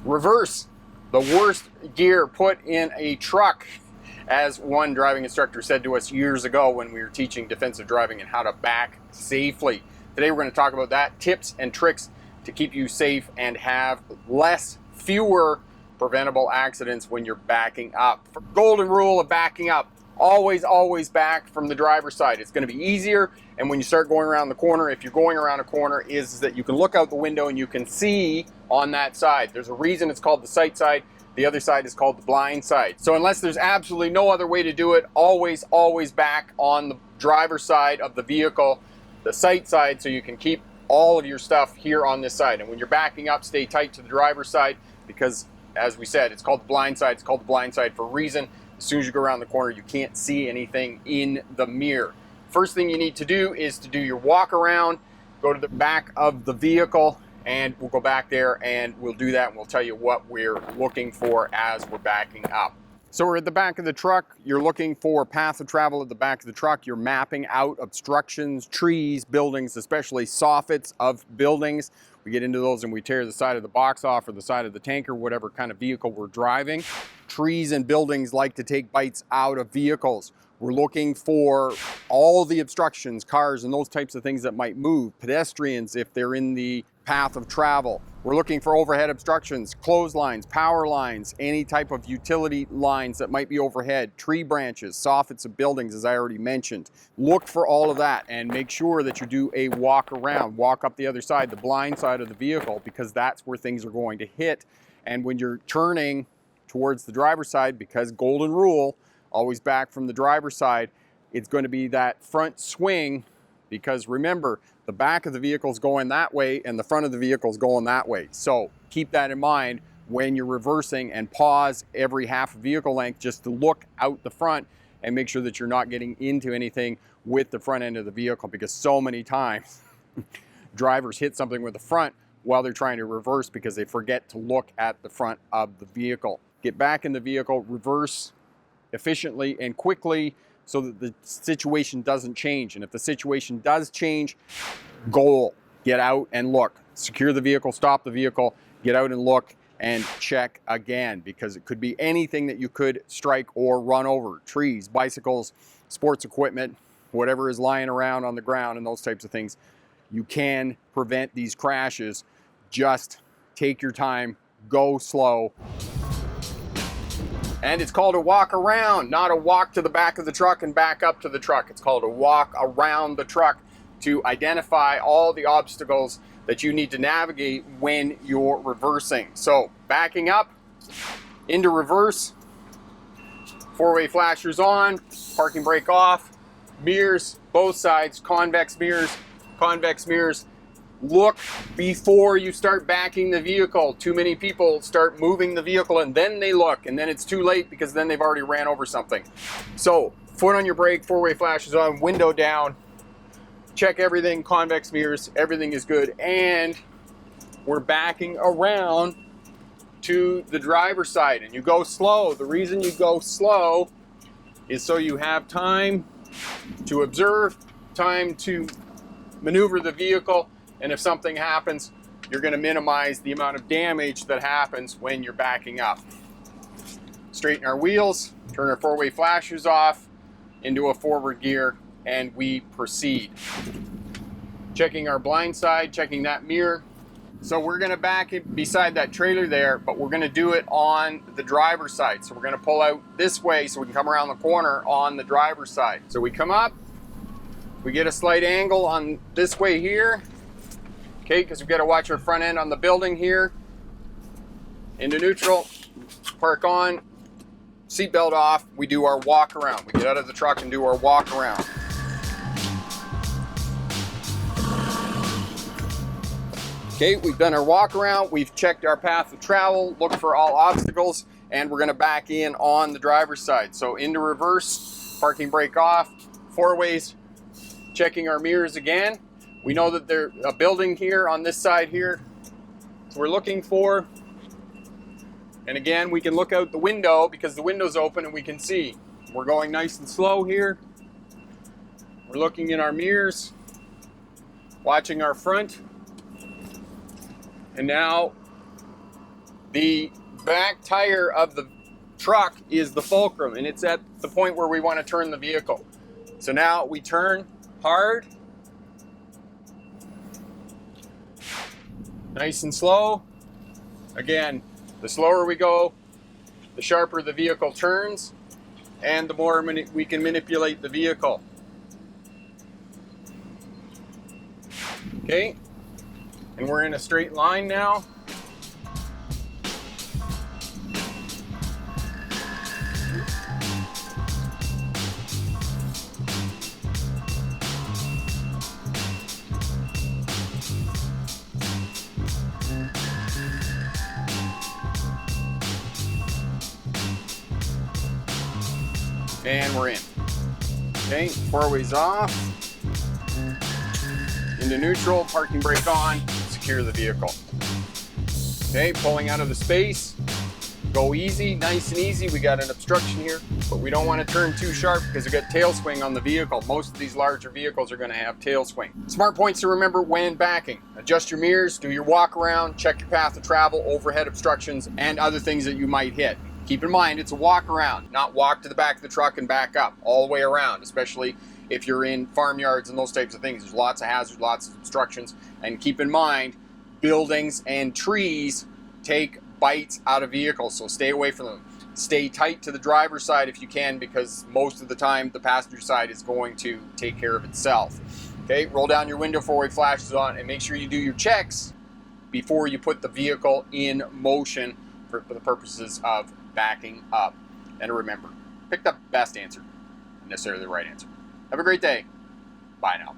Reverse, the worst gear put in a truck, as one driving instructor said to us years ago when we were teaching defensive driving and how to back safely. Today we're going to talk about that, tips and tricks to keep you safe and have fewer preventable accidents when you're backing up. Golden rule of backing up: always back from the driver's side. It's going to be easier, and when you start going around the corner, if you're going around a corner, is that you can look out the window and you can see on that side. There's a reason it's called the sight side. The other side is called the blind side. So unless there's absolutely no other way to do it, always back on the driver's side of the vehicle, the sight side, so you can keep all of your stuff here on this side. And when you're backing up, stay tight to the driver's side, because as we said, it's called the blind side. It's called the blind side for a reason. As soon as you go around the corner, you can't see anything in the mirror. First thing you need to do is to do your walk around, go to the back of the vehicle, and we'll go back there and we'll do that, and we'll tell you what we're looking for as we're backing up. So we're at the back of the truck. You're looking for path of travel at the back of the truck. You're mapping out obstructions, trees, buildings, especially soffits of buildings. We get into those and we tear the side of the box off or the side of the tanker, whatever kind of vehicle we're driving. Trees and buildings like to take bites out of vehicles. We're looking for all the obstructions, cars and those types of things that might move, pedestrians if they're in the path of travel. We're looking for overhead obstructions, clotheslines, power lines, any type of utility lines that might be overhead, tree branches, soffits of buildings, as I already mentioned. Look for all of that and make sure that you do a walk around, walk up the other side, the blind side of the vehicle, because that's where things are going to hit. And when you're turning towards the driver's side, because golden rule, always back from the driver's side, it's going to be that front swing, because remember, the back of the vehicle is going that way and the front of the vehicle is going that way. So keep that in mind when you're reversing, and pause every half vehicle length just to look out the front and make sure that you're not getting into anything with the front end of the vehicle, because so many times drivers hit something with the front while they're trying to reverse because they forget to look at the front of the vehicle. Get back in the vehicle, reverse efficiently and quickly so that the situation doesn't change. And if the situation does change, get out and look. Secure the vehicle, stop the vehicle, get out and look and check again, because it could be anything that you could strike or run over. Trees, bicycles, sports equipment, whatever is lying around on the ground and those types of things. You can prevent these crashes. Just take your time, go slow. And it's called a walk around, not a walk to the back of the truck and back up to the truck. It's called a walk around the truck to identify all the obstacles that you need to navigate when you're reversing. So backing up into reverse, four-way flashers on, parking brake off, mirrors, both sides, convex mirrors. Look before you start backing the vehicle. Too many people start moving the vehicle and then they look, and then it's too late because then they've already ran over something. So foot on your brake, four-way flashes on, window down, check everything, convex mirrors, everything is good. And we're backing around to the driver's side, and you go slow. The reason you go slow is so you have time to observe, time to maneuver the vehicle, and if something happens, you're going to minimize the amount of damage that happens when you're backing up. Straighten our wheels, turn our four-way flashers off into a forward gear, and we proceed. Checking our blind side, checking that mirror. So we're going to back it beside that trailer there, but we're going to do it on the driver's side. So we're going to pull out this way so we can come around the corner on the driver's side. So we come up, we get a slight angle on this way here. Okay, because we've got to watch our front end on the building here. Into neutral, park on, seatbelt off, we do our walk around. We get out of the truck and do our walk around. Okay, we've done our walk around, we've checked our path of travel, looked for all obstacles, and we're gonna back in on the driver's side. So into reverse, parking brake off, four ways, checking our mirrors again. We know that there's a building here on this side here. So we're looking for, and again, we can look out the window because the window's open and we can see. We're going nice and slow here. We're looking in our mirrors, watching our front. And now The back tire of the truck is the fulcrum, and it's at the point where we want to turn the vehicle. So now we turn hard, nice and slow. Again, the slower we go, the sharper the vehicle turns, and the more we can manipulate the vehicle. Okay, and we're in a straight line now. And we're in. Okay, 4 ways off. Into neutral, parking brake on, secure the vehicle. Okay, pulling out of the space. Go easy, nice and easy. We got an obstruction here, but we don't want to turn too sharp because we got tail swing on the vehicle. Most of these larger vehicles are going to have tail swing. Smart points to remember when backing. Adjust your mirrors, do your walk around, check your path of travel, overhead obstructions, and other things that you might hit. Keep in mind, it's a walk around, not walk to the back of the truck and back up all the way around, especially if you're in farmyards and those types of things. There's lots of hazards, lots of obstructions, and keep in mind, buildings and trees take bites out of vehicles, so stay away from them. Stay tight to the driver's side if you can, because most of the time the passenger side is going to take care of itself. Okay, roll down your window, four-way flashes on, and make sure you do your checks before you put the vehicle in motion for the purposes of backing up. And remember, pick the best answer, not necessarily the right answer. Have a great day. Bye now.